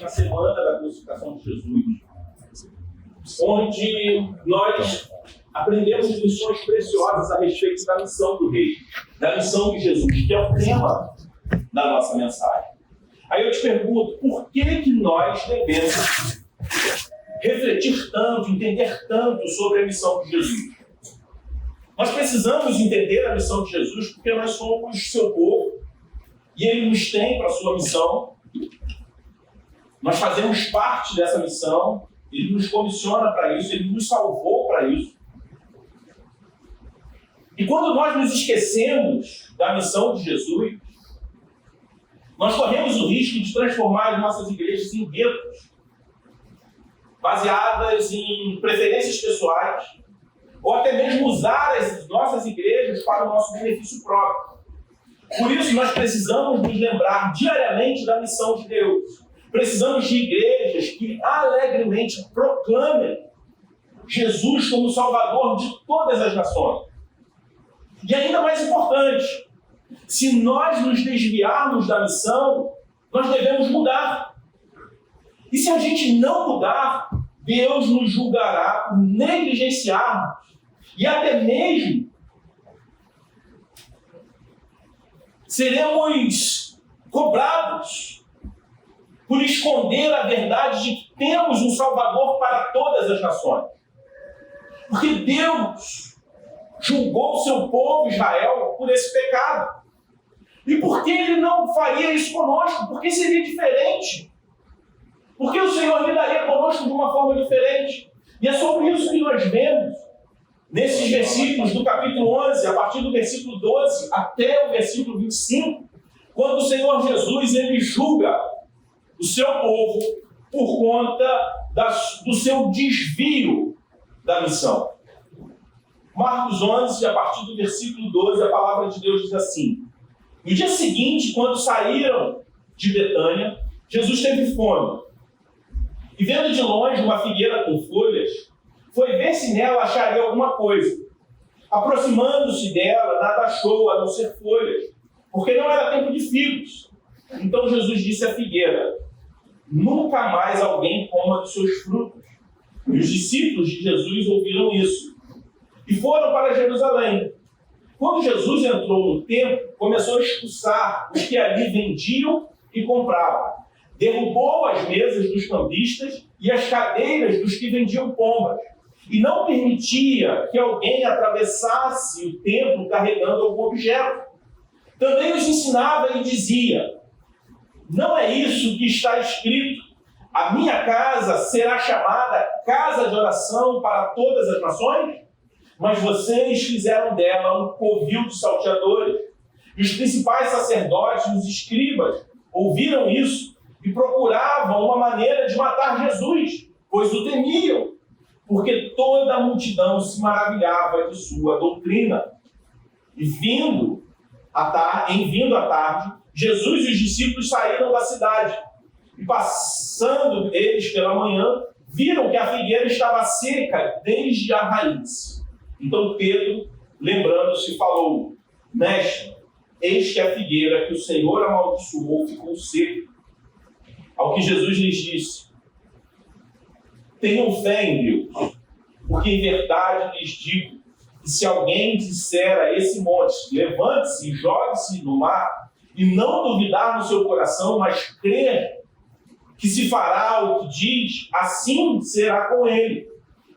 na semana da crucificação de Jesus, onde nós aprendemos lições preciosas a respeito da missão do Rei, da missão de Jesus, que é o tema da nossa mensagem. Aí eu te pergunto, por que nós devemos refletir tanto, entender tanto sobre a missão de Jesus? Nós precisamos entender a missão de Jesus porque nós somos seu povo e Ele nos tem para a sua missão. Nós fazemos parte dessa missão, Ele nos comissiona para isso, Ele nos salvou para isso. E quando nós nos esquecemos da missão de Jesus, nós corremos o risco de transformar as nossas igrejas em guetos, baseadas em preferências pessoais, ou até mesmo usar as nossas igrejas para o nosso benefício próprio. Por isso, nós precisamos nos lembrar diariamente da missão de Deus. Precisamos de igrejas que alegremente proclamem Jesus como Salvador de todas as nações. E ainda mais importante, se nós nos desviarmos da missão, nós devemos mudar. E se a gente não mudar, Deus nos julgará por negligenciarmos e até mesmo seremos cobrados por esconder a verdade de que temos um Salvador para todas as nações. Porque Deus julgou o seu povo Israel por esse pecado. E por que Ele não faria isso conosco? Porque seria diferente. Porque o Senhor lidaria conosco de uma forma diferente. E é sobre isso que nós vemos nesses versículos do capítulo 11, a partir do versículo 12 até o versículo 25, quando o Senhor Jesus ele julga o seu povo por conta do seu desvio da missão. Marcos 11, a partir do versículo 12, a palavra de Deus diz assim: no dia seguinte, quando saíram de Betânia, Jesus teve fome. E vendo de longe uma figueira com folhas, foi ver se nela acharia alguma coisa. Aproximando-se dela, nada achou, a não ser folhas, porque não era tempo de figos. Então Jesus disse à figueira: nunca mais alguém coma dos seus frutos. E os discípulos de Jesus ouviram isso e foram para Jerusalém. Quando Jesus entrou no templo, começou a expulsar os que ali vendiam e compravam. Derrubou as mesas dos cambistas e as cadeiras dos que vendiam pombas. E não permitia que alguém atravessasse o templo carregando algum objeto. Também os ensinava e dizia: não é isso que está escrito: a minha casa será chamada casa de oração para todas as nações? Mas vocês fizeram dela um covil de salteadores. E os principais sacerdotes e os escribas ouviram isso e procuravam uma maneira de matar Jesus, pois o temiam, porque toda a multidão se maravilhava de sua doutrina. E vindo à tarde, Jesus e os discípulos saíram da cidade. E passando eles pela manhã, viram que a figueira estava seca desde a raiz. Então Pedro, lembrando-se, falou: mestre, eis que a figueira que o Senhor amaldiçoou ficou seca. Ao que Jesus lhes disse: tenham fé em Deus, porque em verdade lhes digo que se alguém disser a esse monte: levante-se e jogue-se no mar, e não duvidar no seu coração, mas crer que se fará o que diz, assim será com ele.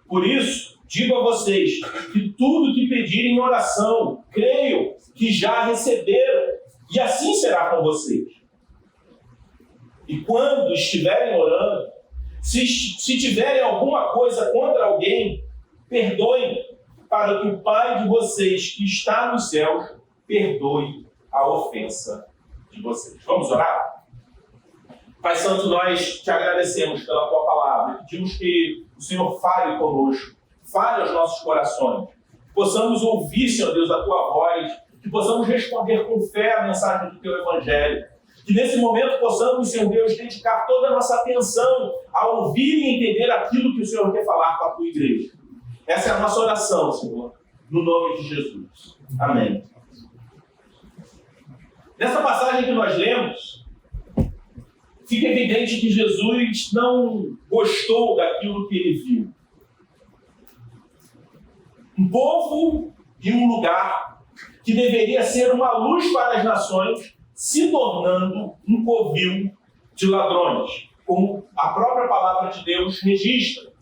Por isso, digo a vocês que tudo que pedirem em oração, creiam que já receberam, e assim será com vocês. E quando estiverem orando, se tiverem alguma coisa contra alguém, perdoem, para que o Pai de vocês que está nos céus perdoe a ofensa de vocês. Vamos orar? Pai Santo, nós te agradecemos pela tua palavra. Pedimos que o Senhor fale conosco, fale aos nossos corações. Que possamos ouvir, Senhor Deus, a tua voz, que possamos responder com fé a mensagem do teu Evangelho. Que nesse momento possamos, Senhor Deus, dedicar toda a nossa atenção a ouvir e entender aquilo que o Senhor quer falar com a tua igreja. Essa é a nossa oração, Senhor, no nome de Jesus. Amém. Nessa passagem que nós lemos, fica evidente que Jesus não gostou daquilo que ele viu. Um povo e um lugar que deveria ser uma luz para as nações, se tornando um covil de ladrões, como a própria palavra de Deus registra.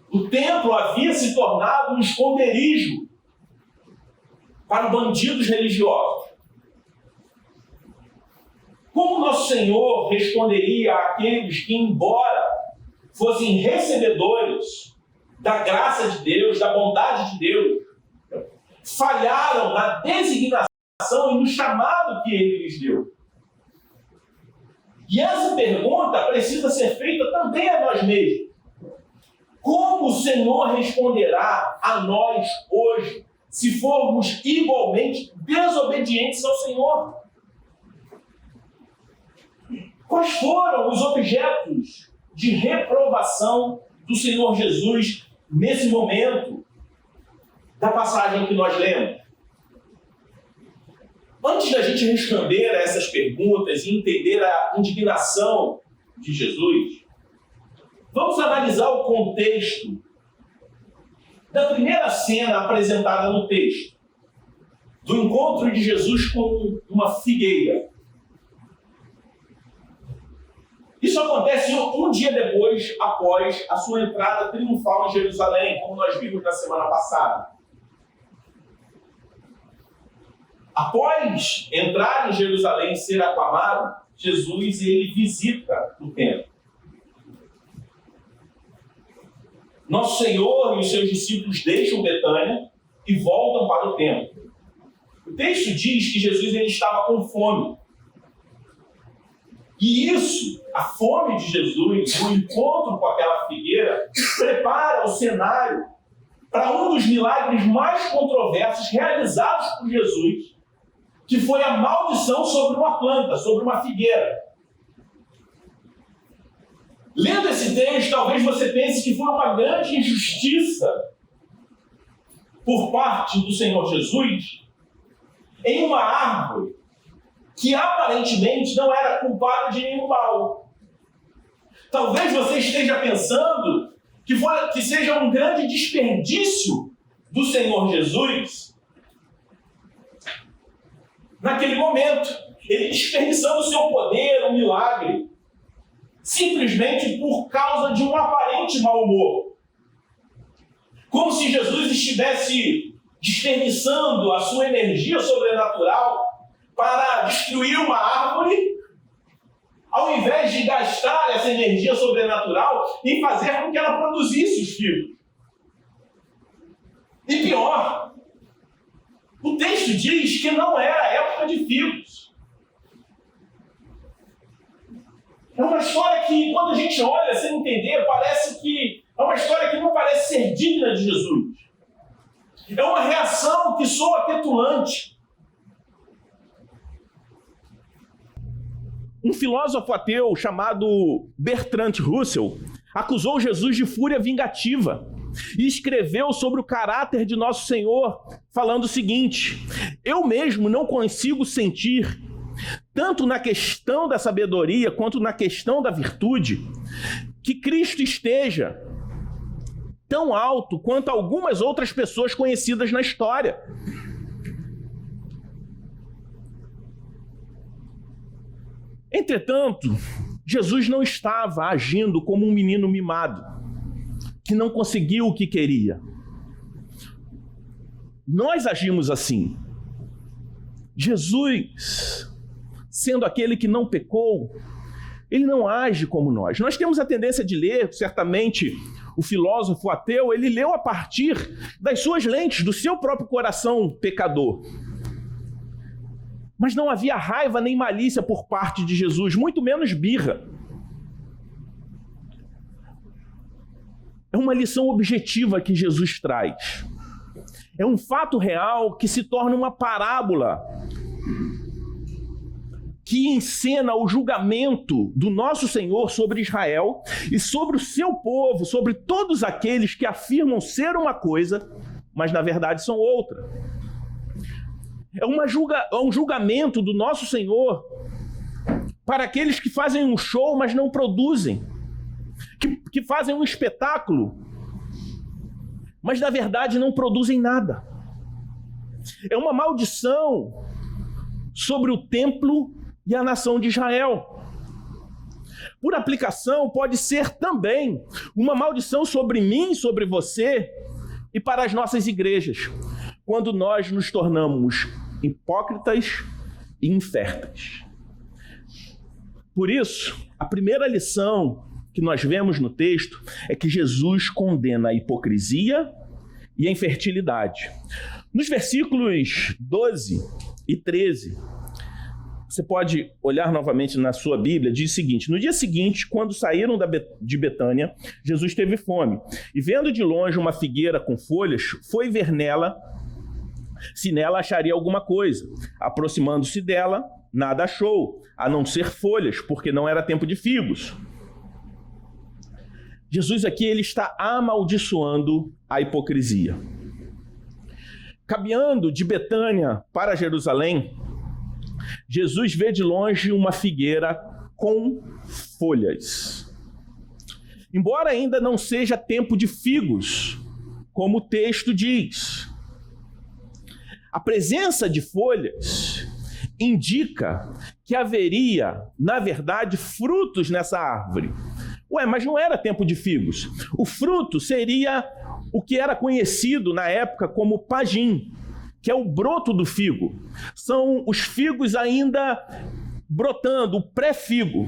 O templo havia se tornado um esconderijo para bandidos religiosos. Como nosso Senhor responderia àqueles que, embora fossem recebedores da graça de Deus, da bondade de Deus, falharam na designação e no chamado que Ele lhes deu? E essa pergunta precisa ser feita também a nós mesmos. Como o Senhor responderá a nós hoje, se formos igualmente desobedientes ao Senhor? Quais foram os objetos de reprovação do Senhor Jesus nesse momento da passagem que nós lemos? Antes da gente responder a essas perguntas e entender a indignação de Jesus, vamos analisar o contexto da primeira cena apresentada no texto, do encontro de Jesus com uma figueira. Isso acontece um dia depois, após a sua entrada triunfal em Jerusalém, como nós vimos na semana passada. Após entrar em Jerusalém e ser aclamado, Jesus ele visita o templo. Nosso Senhor e os seus discípulos deixam Betânia e voltam para o templo. O texto diz que Jesus ele estava com fome. E isso, a fome de Jesus, o encontro com aquela figueira, prepara o cenário para um dos milagres mais controversos realizados por Jesus, que foi a maldição sobre uma planta, sobre uma figueira. Lendo esse texto, talvez você pense que foi uma grande injustiça por parte do Senhor Jesus em uma árvore que aparentemente não era culpada de nenhum mal. Talvez você esteja pensando que seja um grande desperdício do Senhor Jesus naquele momento, ele desperdiçando o seu poder, o milagre, simplesmente por causa de um aparente mau humor. Como se Jesus estivesse desperdiçando a sua energia sobrenatural para destruir uma árvore, ao invés de gastar essa energia sobrenatural em fazer com que ela produzisse os filhos. E pior, o texto diz que não era época de figos. É uma história que, quando a gente olha sem entender, parece que é uma história que não parece ser digna de Jesus. É uma reação que soa petulante. Um filósofo ateu chamado Bertrand Russell acusou Jesus de fúria vingativa e escreveu sobre o caráter de Nosso Senhor, falando o seguinte: eu mesmo não consigo sentir, tanto na questão da sabedoria quanto na questão da virtude, que Cristo esteja tão alto quanto algumas outras pessoas conhecidas na história. Entretanto, Jesus não estava agindo como um menino mimado, que não conseguiu o que queria. Nós agimos assim. Jesus, sendo aquele que não pecou, ele não age como nós. Nós temos a tendência de ler, certamente, o filósofo ateu, ele leu a partir das suas lentes, do seu próprio coração pecador. Mas não havia raiva nem malícia por parte de Jesus, muito menos birra. É uma lição objetiva que Jesus traz. É um fato real que se torna uma parábola que encena o julgamento do nosso Senhor sobre Israel e sobre o seu povo, sobre todos aqueles que afirmam ser uma coisa, mas na verdade são outra. É um julgamento do nosso Senhor para aqueles que fazem um show, mas não produzem, que fazem um espetáculo, mas na verdade não produzem nada. É uma maldição sobre o templo e a nação de Israel. Por aplicação, pode ser também uma maldição sobre mim, sobre você e para as nossas igrejas, quando nós nos tornamos hipócritas e inférteis. Por isso, a primeira lição que nós vemos no texto é que Jesus condena a hipocrisia e a infertilidade. Nos versículos 12 e 13, você pode olhar novamente na sua Bíblia, diz o seguinte: no dia seguinte, quando saíram de Betânia, Jesus teve fome, e vendo de longe uma figueira com folhas, foi ver nela se nela acharia alguma coisa. Aproximando-se dela, nada achou, a não ser folhas, porque não era tempo de figos. Jesus aqui ele está amaldiçoando a hipocrisia. Caminhando de Betânia para Jerusalém, Jesus vê de longe uma figueira com folhas. Embora ainda não seja tempo de figos, como o texto diz, a presença de folhas indica que haveria, na verdade, frutos nessa árvore. Mas não era tempo de figos. O fruto seria o que era conhecido na época como pagim, que é o broto do figo. São os figos ainda brotando, o pré-figo.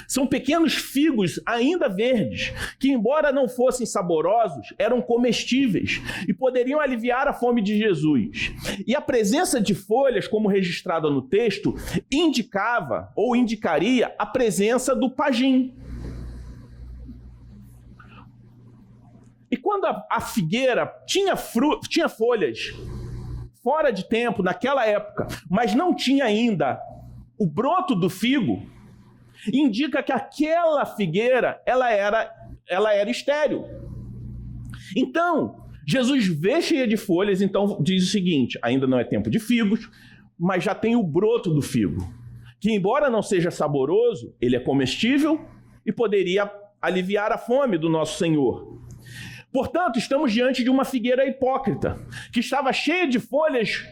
São pequenos figos ainda verdes, que embora não fossem saborosos, eram comestíveis e poderiam aliviar a fome de Jesus. E a presença de folhas, como registrada no texto, indicava ou indicaria a presença do pagim. E quando a figueira tinha folhas fora de tempo naquela época, mas não tinha ainda o broto do figo, indica que aquela figueira ela era estéril. Então, Jesus vê cheia de folhas, então diz o seguinte: ainda não é tempo de figos, mas já tem o broto do figo, que embora não seja saboroso, ele é comestível e poderia aliviar a fome do nosso Senhor. Portanto, estamos diante de uma figueira hipócrita, que estava cheia de folhas,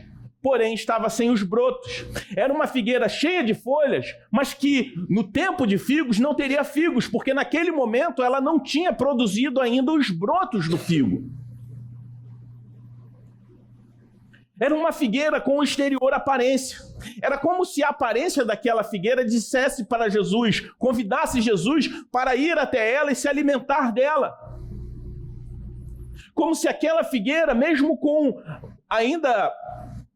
porém estava sem os brotos. Era uma figueira cheia de folhas, mas que no tempo de figos não teria figos, porque naquele momento ela não tinha produzido ainda os brotos do figo. Era uma figueira com exterior aparência. Era como se a aparência daquela figueira dissesse para Jesus, convidasse Jesus para ir até ela e se alimentar dela. Como se aquela figueira, mesmo com ainda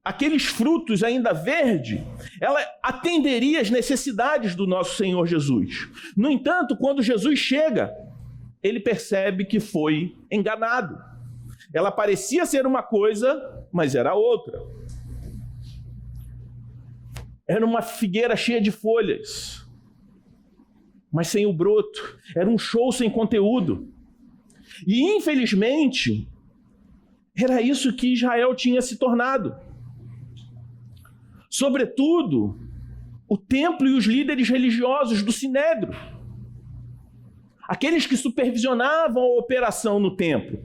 aqueles frutos ainda verdes, ela atenderia às necessidades do nosso Senhor Jesus. No entanto, quando Jesus chega, ele percebe que foi enganado. Ela parecia ser uma coisa, mas era outra. Era uma figueira cheia de folhas, mas sem o broto. Era um show sem conteúdo. E, infelizmente, era isso que Israel tinha se tornado. Sobretudo, o templo e os líderes religiosos do Sinédrio. Aqueles que supervisionavam a operação no templo.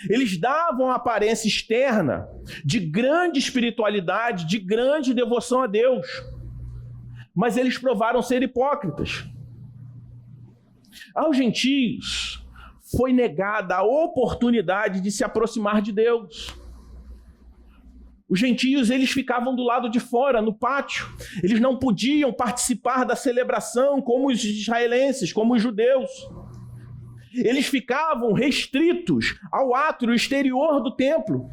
Eles davam a aparência externa de grande espiritualidade, de grande devoção a Deus. Mas eles provaram ser hipócritas. Aos gentios foi negada a oportunidade de se aproximar de Deus. Os gentios, eles ficavam do lado de fora, no pátio. Eles não podiam participar da celebração como os israelenses, como os judeus. Eles ficavam restritos ao átrio exterior do templo.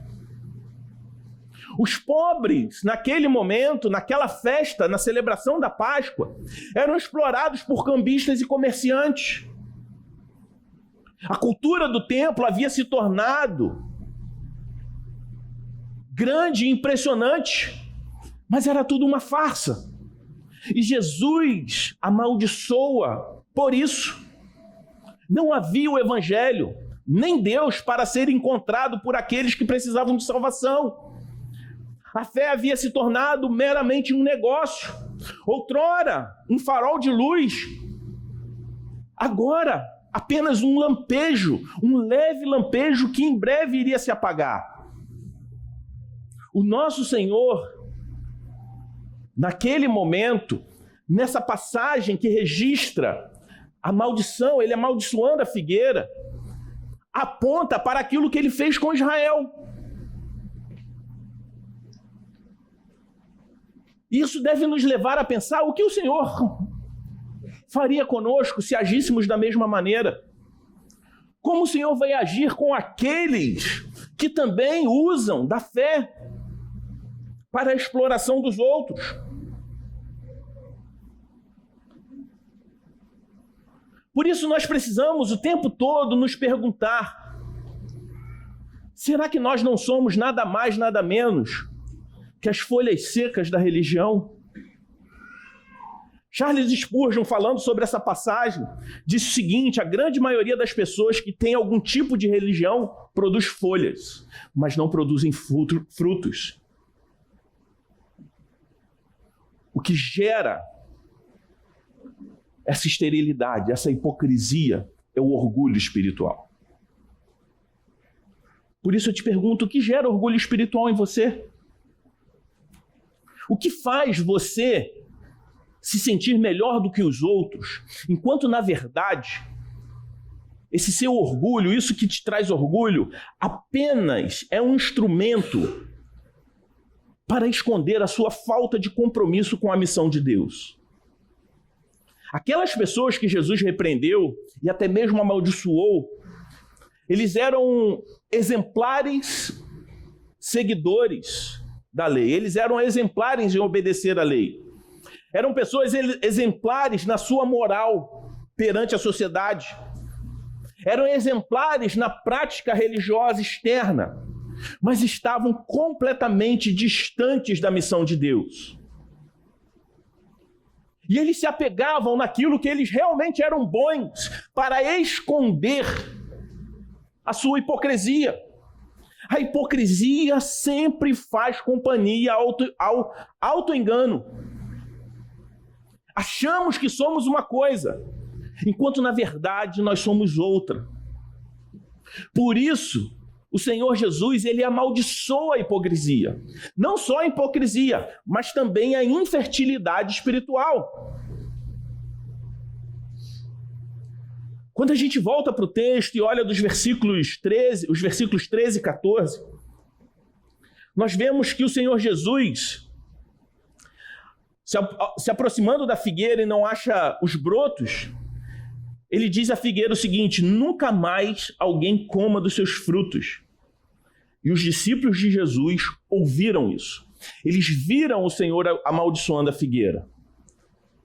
Os pobres, naquele momento, naquela festa, na celebração da Páscoa, eram explorados por cambistas e comerciantes. A cultura do templo havia se tornado grande e impressionante, mas era tudo uma farsa. E Jesus amaldiçoa por isso. Não havia o evangelho, nem Deus para ser encontrado por aqueles que precisavam de salvação. A fé havia se tornado meramente um negócio. outrora um farol de luz, agora apenas um lampejo, um leve lampejo que em breve iria se apagar. O nosso Senhor, naquele momento, nessa passagem que registra a maldição, ele amaldiçoando a figueira, aponta para aquilo que ele fez com Israel. Isso deve nos levar a pensar o que o Senhor faria conosco se agíssemos da mesma maneira. Como o Senhor vai agir com aqueles que também usam da fé para a exploração dos outros? Por isso nós precisamos o tempo todo nos perguntar: será que nós não somos nada mais, nada menos que as folhas secas da religião? Charles Spurgeon, falando sobre essa passagem, disse o seguinte: a grande maioria das pessoas que tem algum tipo de religião produz folhas, mas não produzem frutos. O que gera essa esterilidade, essa hipocrisia, é o orgulho espiritual. Por isso eu te pergunto: o que gera orgulho espiritual em você? O que faz você se sentir melhor do que os outros, enquanto, na verdade, esse seu orgulho, isso que te traz orgulho, apenas é um instrumento para esconder a sua falta de compromisso com a missão de Deus. Aquelas pessoas que Jesus repreendeu e até mesmo amaldiçoou, eles eram exemplares seguidores da lei, eles eram exemplares em obedecer à lei. Eram pessoas exemplares na sua moral perante a sociedade. Eram exemplares na prática religiosa externa, mas estavam completamente distantes da missão de Deus. E eles se apegavam naquilo que eles realmente eram bons para esconder a sua hipocrisia. A hipocrisia sempre faz companhia ao auto-engano. Achamos que somos uma coisa, enquanto na verdade nós somos outra. Por isso, o Senhor Jesus, ele amaldiçoa a hipocrisia. Não só a hipocrisia, mas também a infertilidade espiritual. Quando a gente volta para o texto e olha dos versículos 13, os versículos 13 e 14, nós vemos que o Senhor Jesus, se aproximando da figueira e não acha os brotos, ele diz à figueira o seguinte: nunca mais alguém coma dos seus frutos. E os discípulos de Jesus ouviram isso. Eles viram o Senhor amaldiçoando a figueira,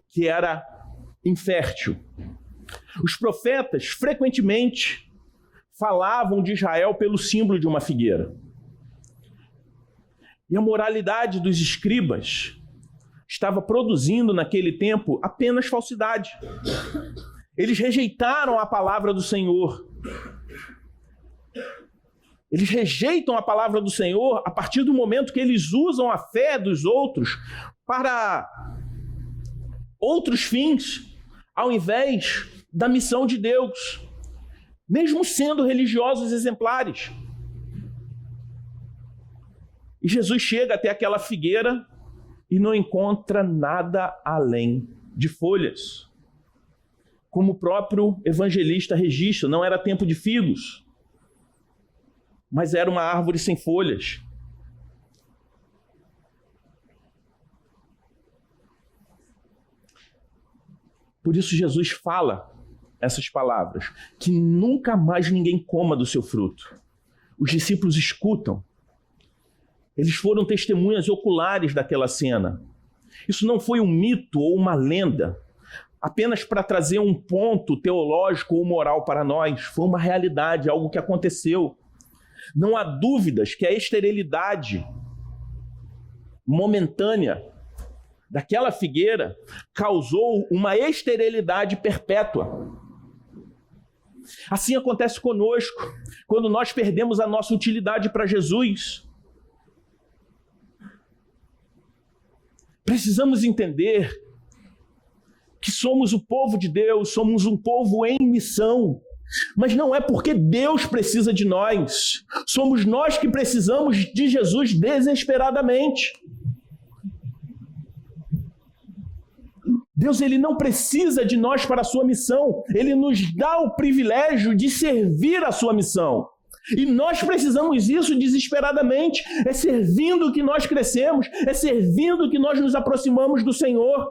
que era infértil. Os profetas frequentemente falavam de Israel pelo símbolo de uma figueira. E a moralidade dos escribas estava produzindo naquele tempo apenas falsidade. Eles rejeitaram a palavra do Senhor. Eles rejeitam a palavra do Senhor a partir do momento que eles usam a fé dos outros para outros fins, ao invés da missão de Deus, mesmo sendo religiosos exemplares. E Jesus chega até aquela figueira e não encontra nada além de folhas. Como o próprio evangelista registra, não era tempo de figos, mas era uma árvore sem folhas. Por isso Jesus fala essas palavras: que nunca mais ninguém coma do seu fruto. Os discípulos escutam. Eles foram testemunhas oculares daquela cena. Isso não foi um mito ou uma lenda, apenas para trazer um ponto teológico ou moral para nós. Foi uma realidade, algo que aconteceu. Não há dúvidas que a esterilidade momentânea daquela figueira causou uma esterilidade perpétua. Assim acontece conosco, quando nós perdemos a nossa utilidade para Jesus. Precisamos entender que somos o povo de Deus, somos um povo em missão. Mas não é porque Deus precisa de nós. Somos nós que precisamos de Jesus desesperadamente. Deus, ele não precisa de nós para a sua missão. Ele nos dá o privilégio de servir a sua missão. E nós precisamos isso desesperadamente. É servindo que nós crescemos, é servindo que nós nos aproximamos do Senhor.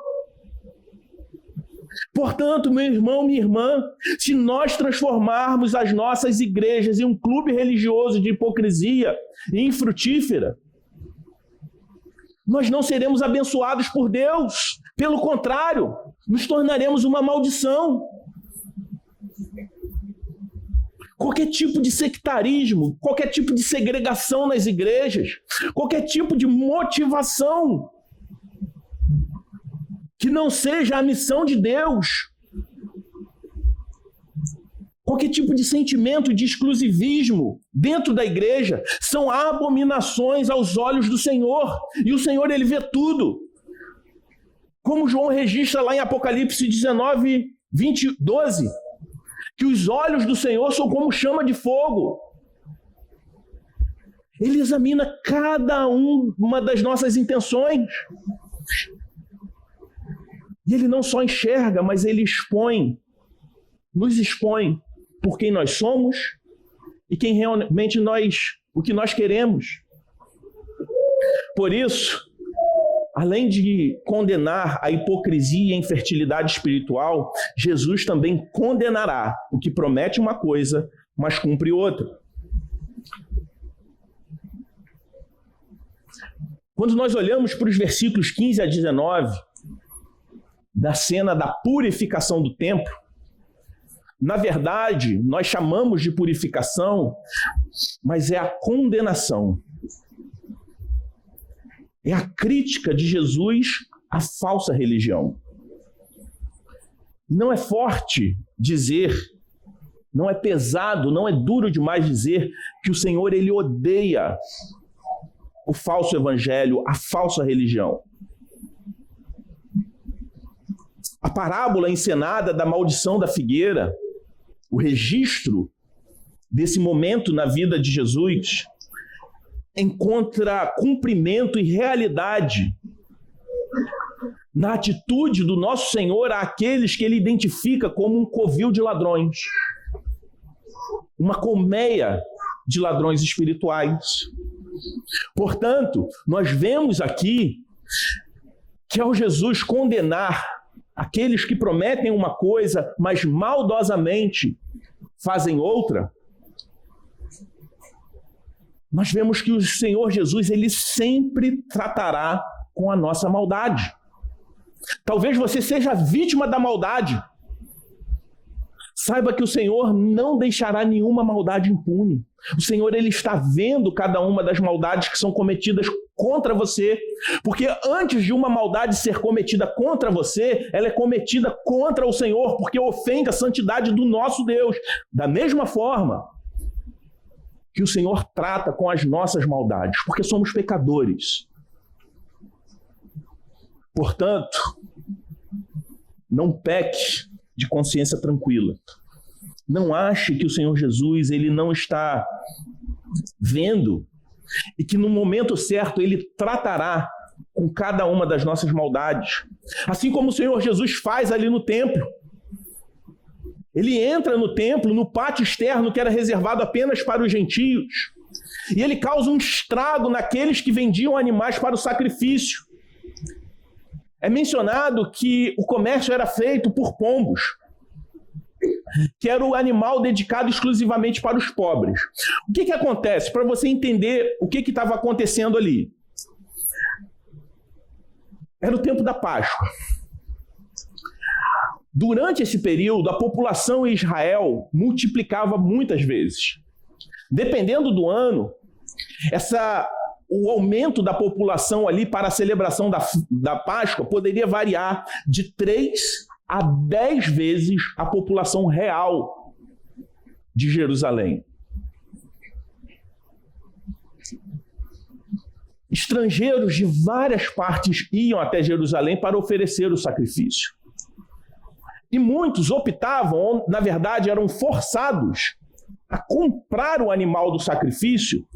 Portanto, meu irmão, minha irmã, se nós transformarmos as nossas igrejas em um clube religioso de hipocrisia e infrutífera, nós não seremos abençoados por Deus. Pelo contrário, nos tornaremos uma maldição. Qualquer tipo de sectarismo, qualquer tipo de segregação nas igrejas, qualquer tipo de motivação que não seja a missão de Deus, qualquer tipo de sentimento de exclusivismo dentro da igreja, são abominações aos olhos do Senhor. E o Senhor, ele vê tudo. Como João registra lá em Apocalipse 19, 12, que os olhos do Senhor são como chama de fogo. Ele examina cada uma das nossas intenções. E ele não só enxerga, mas ele nos expõe por quem nós somos e quem realmente o que nós queremos. Por isso, além de condenar a hipocrisia e a infertilidade espiritual, Jesus também condenará o que promete uma coisa, mas cumpre outra. Quando nós olhamos para os versículos 15 a 19, da cena da purificação do templo, na verdade, nós chamamos de purificação, mas é a condenação. É a crítica de Jesus à falsa religião. Não é forte dizer, não é pesado, não é duro demais dizer que o Senhor, ele odeia o falso evangelho, a falsa religião. A parábola encenada da maldição da figueira, o registro desse momento na vida de Jesus, encontra cumprimento e realidade na atitude do nosso Senhor àqueles que ele identifica como um covil de ladrões, uma colmeia de ladrões espirituais. Portanto, nós vemos aqui que ao Jesus condenar aqueles que prometem uma coisa, mas maldosamente fazem outra, nós vemos que o Senhor Jesus, ele sempre tratará com a nossa maldade. Talvez você seja vítima da maldade. Saiba que o Senhor não deixará nenhuma maldade impune. O Senhor, ele está vendo cada uma das maldades que são cometidas contra você, porque antes de uma maldade ser cometida contra você, ela é cometida contra o Senhor, porque ofende a santidade do nosso Deus. Da mesma forma que o Senhor trata com as nossas maldades, porque somos pecadores. Portanto, não peque de consciência tranquila. Não ache que o Senhor Jesus, ele não está vendo e que no momento certo ele tratará com cada uma das nossas maldades. Assim como o Senhor Jesus faz ali no templo. Ele entra no templo, no pátio externo que era reservado apenas para os gentios, e ele causa um estrago naqueles que vendiam animais para o sacrifício. É mencionado que o comércio era feito por pombos, que era o animal dedicado exclusivamente para os pobres. O que acontece? Para você entender o que estava acontecendo ali. Era o tempo da Páscoa. Durante esse período, a população em Israel multiplicava muitas vezes. Dependendo do ano, o aumento da população ali para a celebração da Páscoa poderia variar de 3 a 10 vezes a população real de Jerusalém. estrangeiros de várias partes iam até Jerusalém para oferecer o sacrifício. E muitos optavam, ou, na verdade, eram forçados a comprar o animal do sacrifício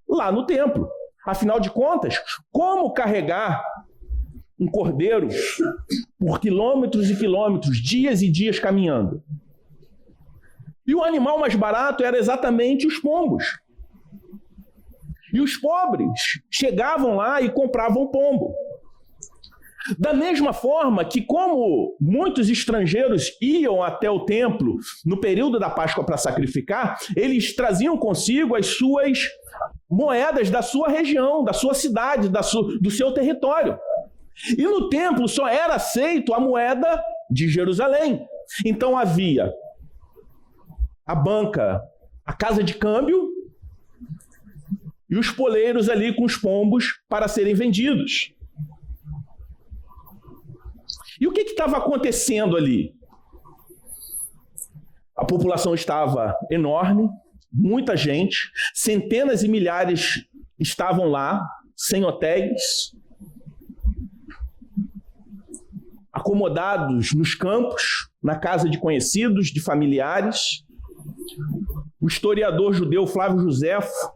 lá no templo. Afinal de contas, como carregar um cordeiro por quilômetros e quilômetros, dias e dias caminhando? E o animal mais barato era exatamente os pombos. E os pobres chegavam lá e compravam pombo. Da mesma forma que, como muitos estrangeiros iam até o templo no período da Páscoa para sacrificar, eles traziam consigo as suas moedas da sua região, da sua cidade, do seu território. E no templo só era aceito a moeda de Jerusalém. Então havia a banca, a casa de câmbio e os poleiros ali com os pombos para serem vendidos. E o que estava acontecendo ali? A população estava enorme, muita gente, centenas e milhares estavam lá, sem hotéis, acomodados nos campos, na casa de conhecidos, de familiares. O historiador judeu Flávio Joséfo,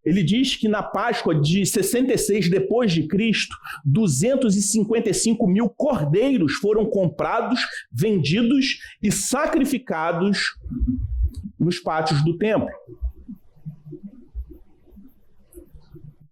ele diz que na Páscoa de 66 depois de Cristo, 255 mil cordeiros foram comprados, vendidos e sacrificados nos pátios do templo.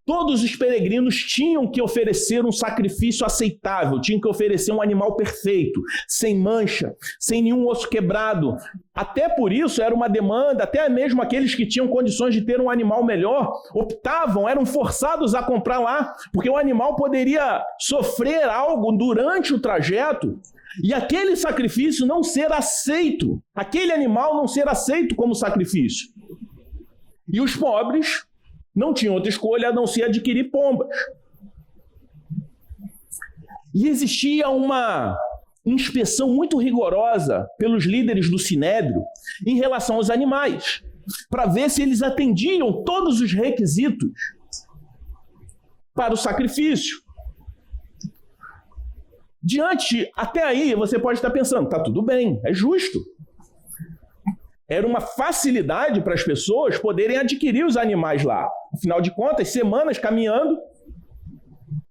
Todos os peregrinos tinham que oferecer um sacrifício aceitável, tinham que oferecer um animal perfeito, sem mancha, sem nenhum osso quebrado. Até por isso era uma demanda, até mesmo aqueles que tinham condições de ter um animal melhor, optavam, eram forçados a comprar lá, porque o animal poderia sofrer algo durante o trajeto e aquele sacrifício não ser aceito, aquele animal não ser aceito como sacrifício. E os pobres não tinham outra escolha a não ser adquirir pombas. E existia uma inspeção muito rigorosa pelos líderes do Sinédrio em relação aos animais, para ver se eles atendiam todos os requisitos para o sacrifício. Até aí, você pode estar pensando, tá tudo bem, é justo. Era uma facilidade para as pessoas poderem adquirir os animais lá. Afinal de contas, semanas caminhando,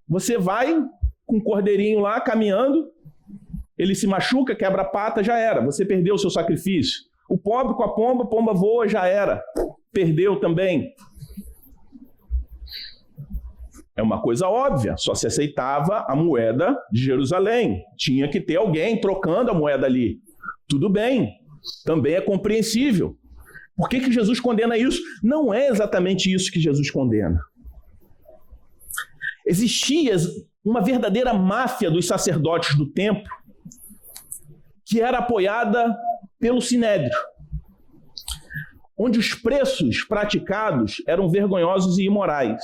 você vai com um cordeirinho lá caminhando, ele se machuca, quebra a pata, já era. Você perdeu o seu sacrifício. O pobre com a pomba voa, já era. Perdeu também. É uma coisa óbvia, só se aceitava a moeda de Jerusalém. Tinha que ter alguém trocando a moeda ali. Tudo bem. Também é compreensível. Por que Jesus condena isso? Não é exatamente isso que Jesus condena. Existia uma verdadeira máfia dos sacerdotes do templo que era apoiada pelo Sinédrio, onde os preços praticados eram vergonhosos e imorais.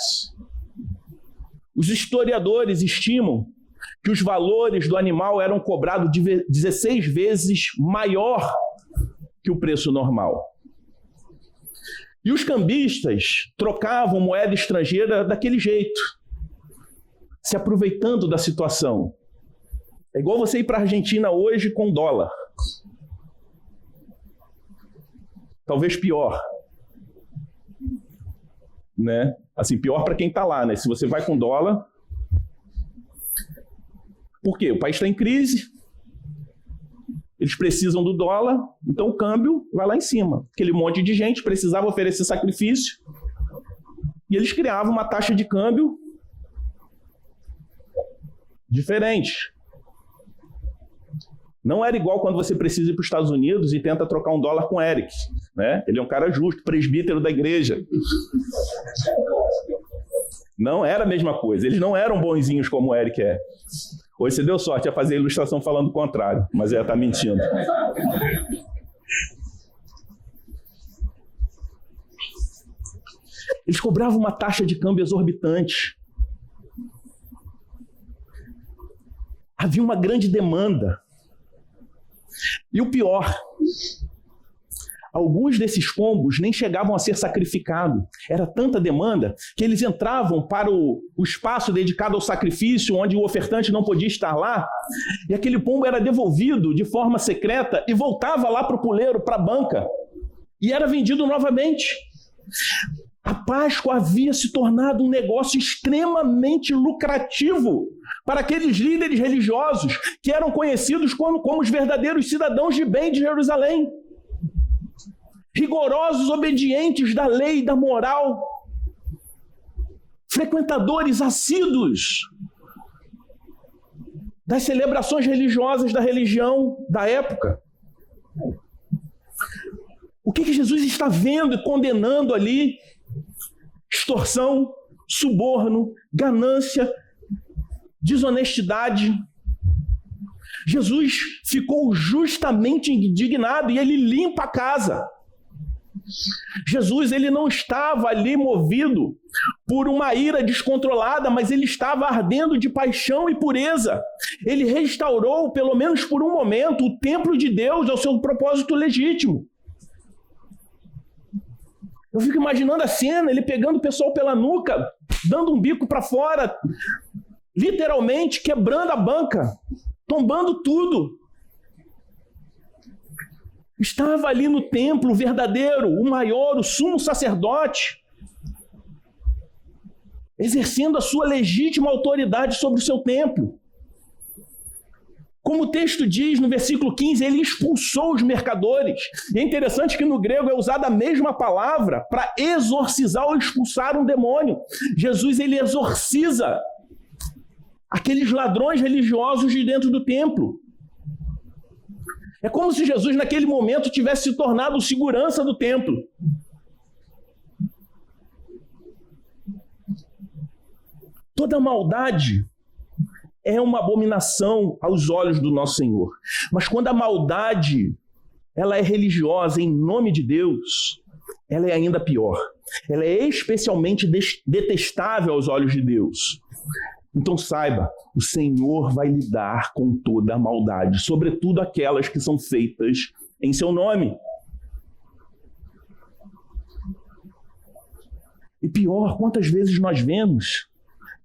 Os historiadores estimam que os valores do animal eram cobrados 16 vezes maior que o preço normal. E os cambistas trocavam moeda estrangeira daquele jeito, se aproveitando da situação. É igual você ir para a Argentina hoje com dólar. Talvez pior. Né? Assim, pior para quem está lá, né? Se você vai com dólar. Por quê? O país está em crise. Eles precisam do dólar, então o câmbio vai lá em cima. Aquele monte de gente precisava oferecer sacrifício e eles criavam uma taxa de câmbio diferente. Não era igual quando você precisa ir para os Estados Unidos e tenta trocar um dólar com o Eric. Né? Ele é um cara justo, presbítero da igreja. Não era a mesma coisa. Eles não eram bonzinhos como o Eric é. Hoje você deu sorte a fazer a ilustração falando o contrário, mas ela está mentindo. Eles cobravam uma taxa de câmbio exorbitante. Havia uma grande demanda. E o pior, alguns desses pombos nem chegavam a ser sacrificados. Era tanta demanda que eles entravam para o espaço dedicado ao sacrifício, onde o ofertante não podia estar lá, e aquele pombo era devolvido de forma secreta e voltava lá para o puleiro, para a banca, e era vendido novamente. A Páscoa havia se tornado um negócio extremamente lucrativo para aqueles líderes religiosos que eram conhecidos como os verdadeiros cidadãos de bem de Jerusalém. Rigorosos, obedientes da lei e da moral, frequentadores assíduos das celebrações religiosas da religião da época. O que Jesus está vendo e condenando ali? Extorsão, suborno, ganância, desonestidade. Jesus ficou justamente indignado e ele limpa a casa. Jesus, ele não estava ali movido por uma ira descontrolada, mas ele estava ardendo de paixão e pureza. Ele restaurou, pelo menos por um momento, o templo de Deus ao seu propósito legítimo. Eu fico imaginando a cena, ele pegando o pessoal pela nuca, dando um bico para fora, literalmente quebrando a banca, tombando tudo. Estava ali no templo o verdadeiro, o maior, o sumo sacerdote, exercendo a sua legítima autoridade sobre o seu templo. Como o texto diz no versículo 15, ele expulsou os mercadores. E é interessante que no grego é usada a mesma palavra para exorcizar ou expulsar um demônio. Jesus, ele exorciza aqueles ladrões religiosos de dentro do templo. É como se Jesus, naquele momento, tivesse se tornado o segurança do templo. Toda maldade é uma abominação aos olhos do nosso Senhor. Mas quando a maldade ela é religiosa em nome de Deus, ela é ainda pior. Ela é especialmente detestável aos olhos de Deus. Então saiba, o Senhor vai lidar com toda a maldade, sobretudo aquelas que são feitas em seu nome. E pior, quantas vezes nós vemos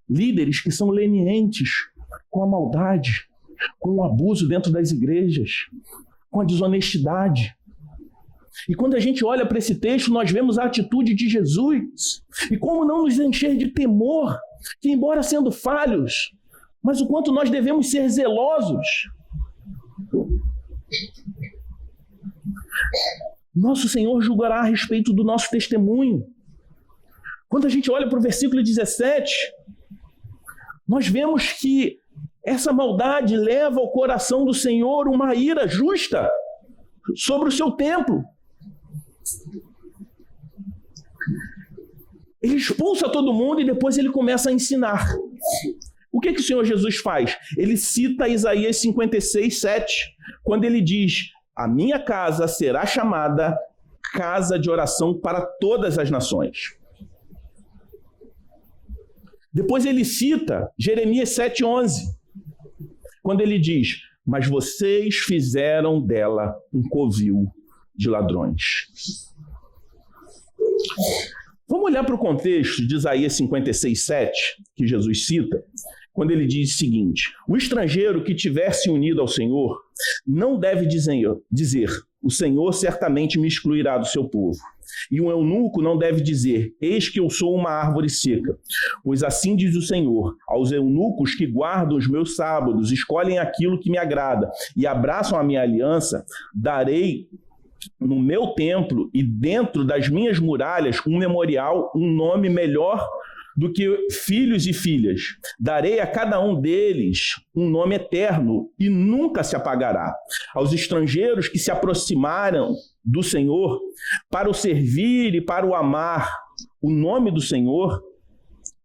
líderes que são lenientes com a maldade, com o abuso dentro das igrejas, com a desonestidade. E quando a gente olha para esse texto, nós vemos a atitude de Jesus. E como não nos encher de temor, que embora sendo falhos, mas o quanto nós devemos ser zelosos. Nosso Senhor julgará a respeito do nosso testemunho. Quando a gente olha para o versículo 17, nós vemos que essa maldade leva ao coração do Senhor uma ira justa sobre o seu templo. Ele expulsa todo mundo e depois ele começa a ensinar. O que o Senhor Jesus faz? Ele cita Isaías 56, 7, quando ele diz: a minha casa será chamada casa de oração para todas as nações. Depois ele cita Jeremias 7,11, quando ele diz: mas vocês fizeram dela um covil de ladrões. Vamos olhar para o contexto de Isaías 56, 7, que Jesus cita, quando ele diz o seguinte: o estrangeiro que tiver se unido ao Senhor não deve dizer, o Senhor certamente me excluirá do seu povo. E um eunuco não deve dizer, eis que eu sou uma árvore seca. Pois assim diz o Senhor, aos eunucos que guardam os meus sábados, escolhem aquilo que me agrada e abraçam a minha aliança, darei no meu templo e dentro das minhas muralhas um memorial, um nome melhor do que filhos e filhas. Darei a cada um deles um nome eterno e nunca se apagará. Aos estrangeiros que se aproximaram do Senhor para o servir e para o amar o nome do Senhor,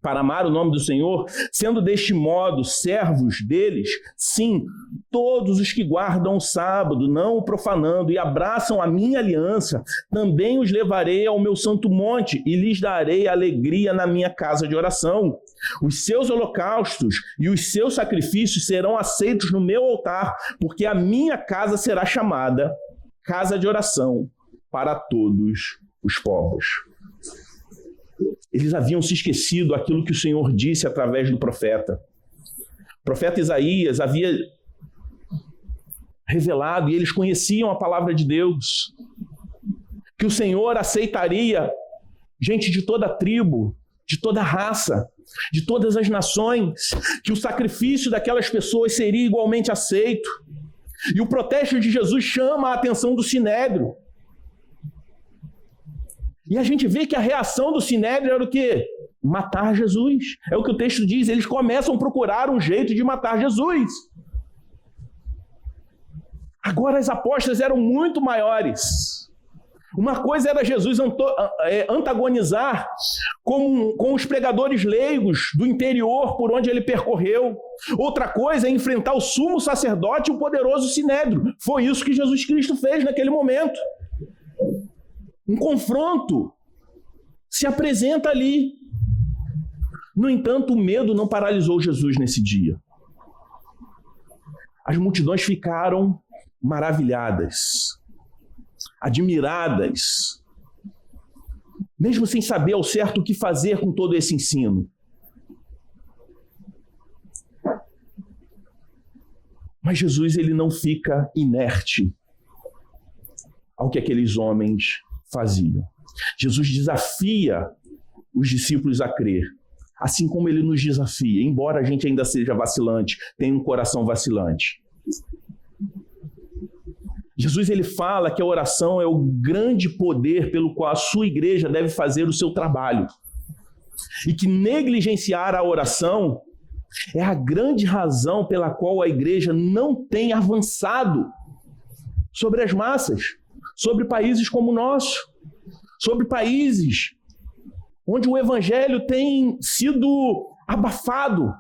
para amar o nome do Senhor, sendo deste modo servos deles, sim, todos os que guardam o sábado, não o profanando, e abraçam a minha aliança, também os levarei ao meu santo monte e lhes darei alegria na minha casa de oração. Os seus holocaustos e os seus sacrifícios serão aceitos no meu altar, porque a minha casa será chamada casa de oração para todos os povos. Eles haviam se esquecido aquilo que o Senhor disse através do profeta. O profeta Isaías havia revelado, e eles conheciam a palavra de Deus, que o Senhor aceitaria gente de toda tribo, de toda raça, de todas as nações, que o sacrifício daquelas pessoas seria igualmente aceito. E o protesto de Jesus chama a atenção do Sinédrio. E a gente vê que a reação do Sinédrio era o quê? Matar Jesus. É o que o texto diz, eles começam a procurar um jeito de matar Jesus. Agora as apostas eram muito maiores. Uma coisa era Jesus antagonizar com os pregadores leigos do interior por onde ele percorreu. Outra coisa é enfrentar o sumo sacerdote e o poderoso Sinédrio. Foi isso que Jesus Cristo fez naquele momento. Um confronto se apresenta ali. No entanto, o medo não paralisou Jesus nesse dia. As multidões ficaram maravilhadas, admiradas, mesmo sem saber ao certo o que fazer com todo esse ensino. Mas Jesus, ele não fica inerte ao que aqueles homens faziam. Jesus desafia os discípulos a crer, assim como ele nos desafia, embora a gente ainda seja vacilante, tenha um coração vacilante. Jesus, ele fala que a oração é o grande poder pelo qual a sua igreja deve fazer o seu trabalho. E que negligenciar a oração é a grande razão pela qual a igreja não tem avançado sobre as massas, sobre países como o nosso, sobre países onde o evangelho tem sido abafado.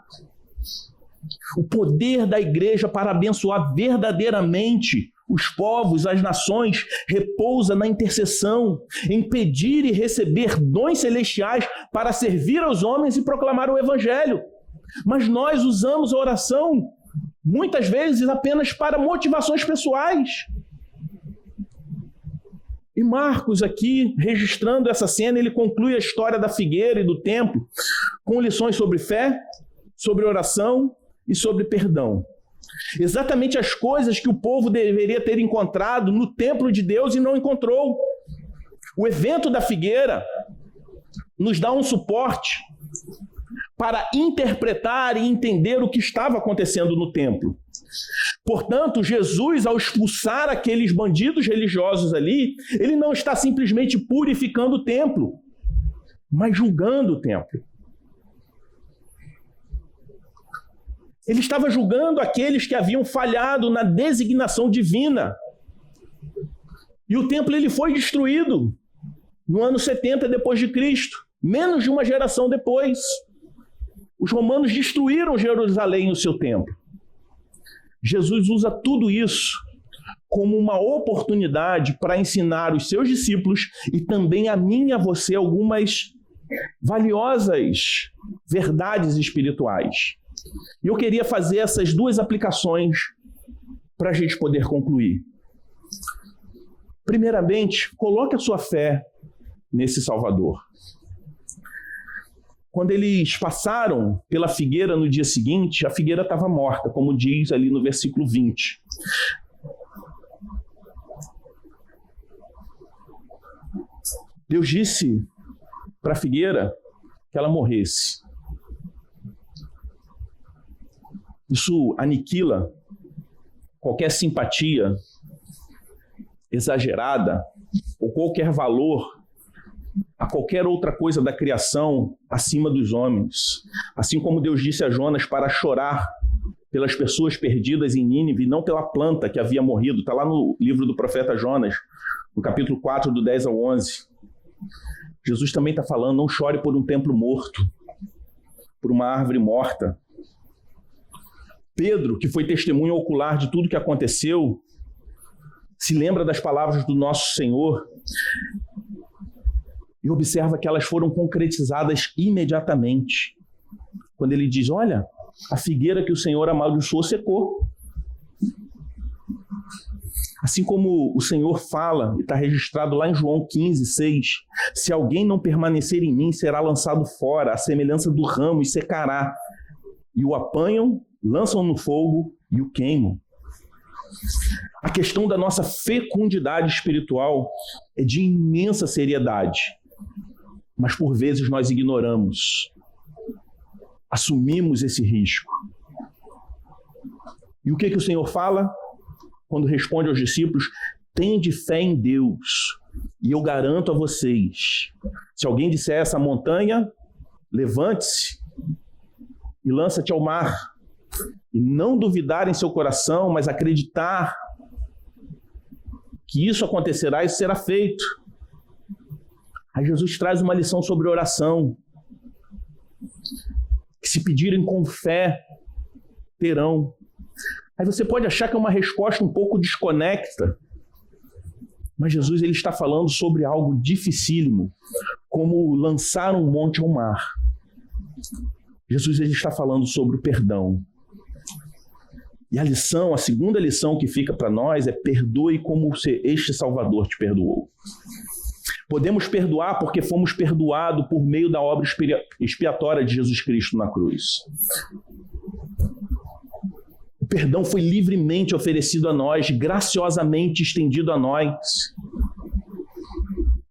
O poder da igreja para abençoar verdadeiramente os povos, as nações, repousa na intercessão, em pedir e receber dons celestiais para servir aos homens e proclamar o evangelho. Mas nós usamos a oração, muitas vezes, apenas para motivações pessoais. E Marcos aqui, registrando essa cena, ele conclui a história da figueira e do templo com lições sobre fé, sobre oração e sobre perdão. Exatamente as coisas que o povo deveria ter encontrado no templo de Deus e não encontrou. O evento da figueira nos dá um suporte para interpretar e entender o que estava acontecendo no templo. Portanto, Jesus, ao expulsar aqueles bandidos religiosos ali, ele não está simplesmente purificando o templo, mas julgando o templo. Ele estava julgando aqueles que haviam falhado na designação divina. E o templo ele foi destruído no ano 70 depois de Cristo, menos de uma geração depois. Os romanos destruíram Jerusalém e o seu templo. Jesus usa tudo isso como uma oportunidade para ensinar os seus discípulos e também a mim e a você algumas valiosas verdades espirituais. E eu queria fazer essas duas aplicações para a gente poder concluir. Primeiramente, coloque a sua fé nesse Salvador. Quando eles passaram pela figueira no dia seguinte, a figueira estava morta, como diz ali no versículo 20. Deus disse para a figueira que ela morresse. Isso aniquila qualquer simpatia exagerada ou qualquer valor a qualquer outra coisa da criação acima dos homens. Assim como Deus disse a Jonas para chorar pelas pessoas perdidas em Nínive, e não pela planta que havia morrido. Está lá no livro do profeta Jonas, no capítulo 4, do 10 ao 11. Jesus também está falando, não chore por um templo morto, por uma árvore morta. Pedro, que foi testemunho ocular de tudo que aconteceu, se lembra das palavras do nosso Senhor e observa que elas foram concretizadas imediatamente. Quando ele diz, olha, a figueira que o Senhor amaldiçoou secou. A Assim como o Senhor fala, e está registrado lá em João 15:6, se alguém não permanecer em mim, será lançado fora, à semelhança do ramo, e secará. E o apanham, lançam no fogo e o queimam. A questão da nossa fecundidade espiritual é de imensa seriedade, mas por vezes nós ignoramos, assumimos esse risco. E o que o Senhor fala quando responde aos discípulos? Tende fé em Deus, e eu garanto a vocês, se alguém disser a essa montanha, levante-se e lança-te ao mar, e não duvidar em seu coração, mas acreditar que isso acontecerá, isso será feito. Aí Jesus traz uma lição sobre oração, que se pedirem com fé, terão. Aí você pode achar que é uma resposta um pouco desconecta, mas Jesus ele está falando sobre algo dificílimo, como lançar um monte ao mar. Jesus ele está falando sobre o perdão. E a lição, a segunda lição que fica para nós é: perdoe como este Salvador te perdoou. Podemos perdoar porque fomos perdoados por meio da obra expiatória de Jesus Cristo na cruz. O perdão foi livremente oferecido a nós, graciosamente estendido a nós.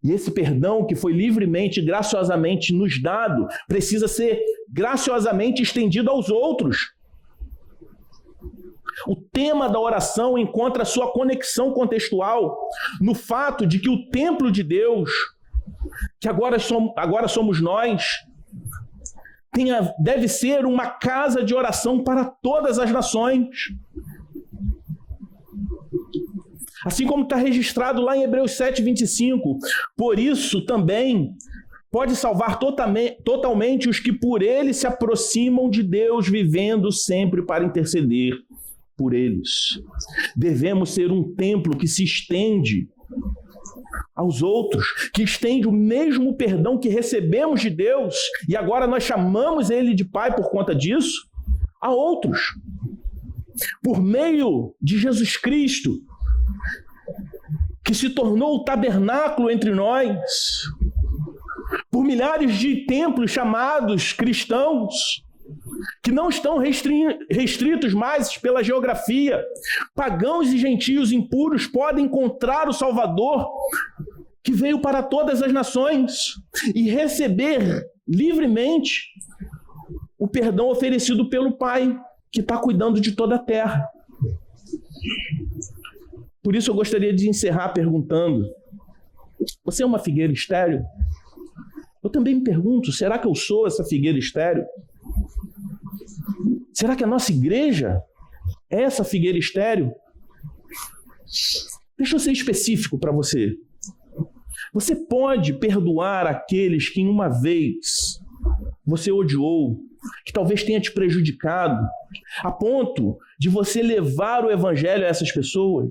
E esse perdão que foi livremente e graciosamente nos dado, precisa ser graciosamente estendido aos outros. O tema da oração encontra sua conexão contextual no fato de que o templo de Deus, que agora somos nós, deve ser uma casa de oração para todas as nações. Assim como está registrado lá em Hebreus 7:25, por isso também pode salvar totalmente os que por ele se aproximam de Deus, vivendo sempre para interceder por eles. Devemos ser um templo que se estende aos outros, que estende o mesmo perdão que recebemos de Deus, e agora nós chamamos ele de Pai por conta disso, a outros. Por meio de Jesus Cristo, que se tornou o tabernáculo entre nós, por milhares de templos chamados cristãos, que não estão restritos mais pela geografia. Pagãos e gentios impuros podem encontrar o Salvador, que veio para todas as nações, e receber livremente o perdão oferecido pelo Pai, que está cuidando de toda a terra. Por isso eu gostaria de encerrar perguntando: você é uma figueira estéril? Eu também me pergunto, será que eu sou essa figueira estéril? Será que a nossa igreja é essa figueira estéril? Deixa eu ser específico para você. Você pode perdoar aqueles que uma vez você odiou, que talvez tenha te prejudicado, a ponto de você levar o evangelho a essas pessoas?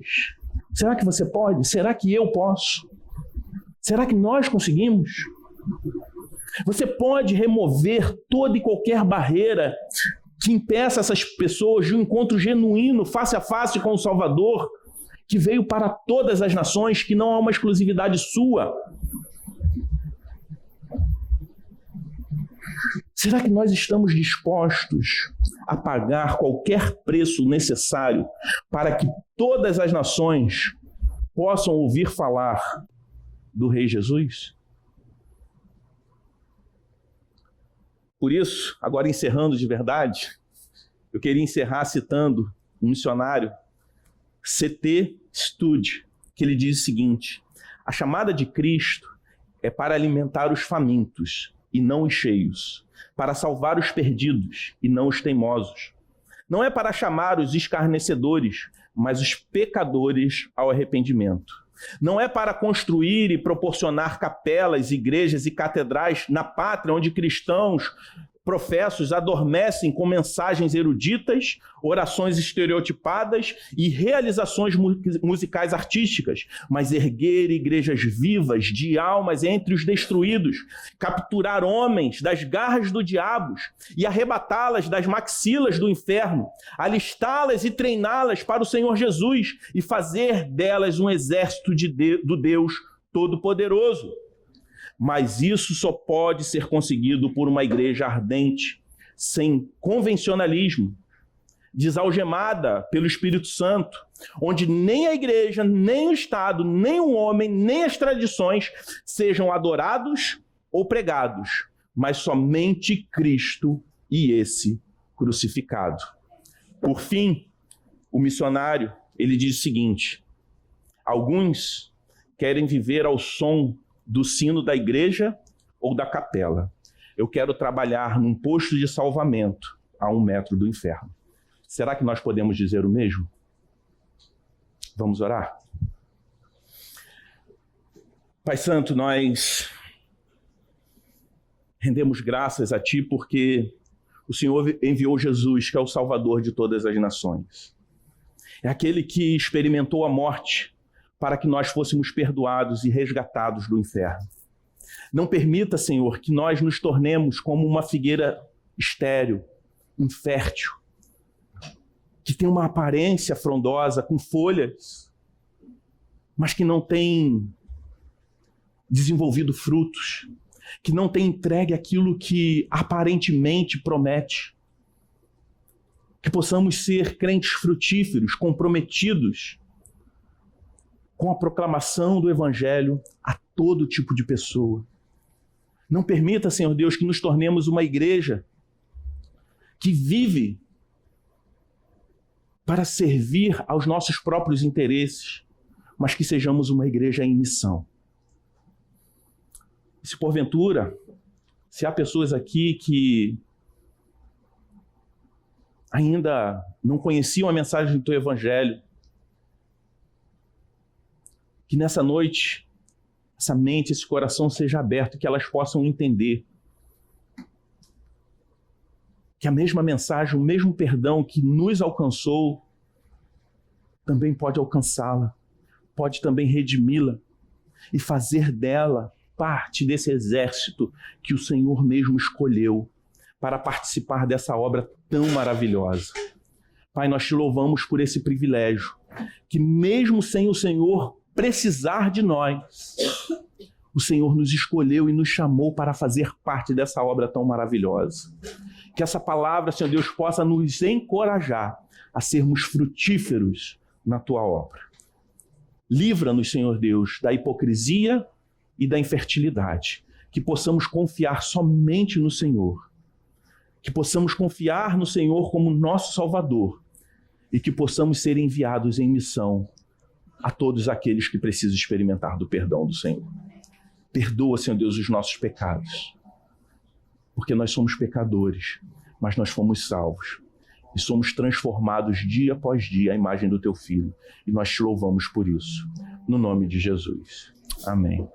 Será que você pode? Será que eu posso? Será que nós conseguimos? Você pode remover toda e qualquer barreira que impeça essas pessoas de um encontro genuíno, face a face com o Salvador, que veio para todas as nações, que não há uma exclusividade sua? Será que nós estamos dispostos a pagar qualquer preço necessário para que todas as nações possam ouvir falar do Rei Jesus? Por isso, agora encerrando de verdade, eu queria encerrar citando um missionário, C.T. Studd, que ele diz o seguinte: a chamada de Cristo é para alimentar os famintos e não os cheios, para salvar os perdidos e não os teimosos. Não é para chamar os escarnecedores, mas os pecadores ao arrependimento. Não é para construir e proporcionar capelas, igrejas e catedrais na pátria onde cristãos professos adormecem com mensagens eruditas, orações estereotipadas e realizações musicais artísticas, mas erguer igrejas vivas de almas entre os destruídos, capturar homens das garras do diabo e arrebatá-las das maxilas do inferno, alistá-las e treiná-las para o Senhor Jesus e fazer delas um exército do Deus Todo-Poderoso. Mas isso só pode ser conseguido por uma igreja ardente, sem convencionalismo, desalgemada pelo Espírito Santo, onde nem a igreja, nem o Estado, nem o homem, nem as tradições sejam adorados ou pregados, mas somente Cristo e esse crucificado. Por fim, o missionário, ele diz o seguinte: alguns querem viver ao som do sino da igreja ou da capela. Eu quero trabalhar num posto de salvamento a 1 metro do inferno. Será que nós podemos dizer o mesmo? Vamos orar? Pai Santo, nós rendemos graças a Ti porque o Senhor enviou Jesus, que é o Salvador de todas as nações. É aquele que experimentou a morte para que nós fôssemos perdoados e resgatados do inferno. Não permita, Senhor, que nós nos tornemos como uma figueira estéril, infértil, que tem uma aparência frondosa, com folhas, mas que não tem desenvolvido frutos, que não tem entregue aquilo que aparentemente promete. Que possamos ser crentes frutíferos, comprometidos com a proclamação do Evangelho a todo tipo de pessoa. Não permita, Senhor Deus, que nos tornemos uma igreja que vive para servir aos nossos próprios interesses, mas que sejamos uma igreja em missão. Se porventura, se há pessoas aqui que ainda não conheciam a mensagem do Teu Evangelho, que nessa noite, essa mente, esse coração seja aberto, que elas possam entender que a mesma mensagem, o mesmo perdão que nos alcançou, também pode alcançá-la, pode também redimi-la e fazer dela parte desse exército que o Senhor mesmo escolheu para participar dessa obra tão maravilhosa. Pai, nós Te louvamos por esse privilégio, que mesmo sem o Senhor precisar de nós, o Senhor nos escolheu e nos chamou para fazer parte dessa obra tão maravilhosa. Que essa palavra, Senhor Deus, possa nos encorajar a sermos frutíferos na Tua obra. Livra-nos, Senhor Deus, da hipocrisia e da infertilidade. Que possamos confiar somente no Senhor. Que possamos confiar no Senhor como nosso Salvador. E que possamos ser enviados em missão a todos aqueles que precisam experimentar do perdão do Senhor. Perdoa, Senhor Deus, os nossos pecados, porque nós somos pecadores, mas nós fomos salvos e somos transformados dia após dia à imagem do Teu Filho, e nós Te louvamos por isso, no nome de Jesus. Amém.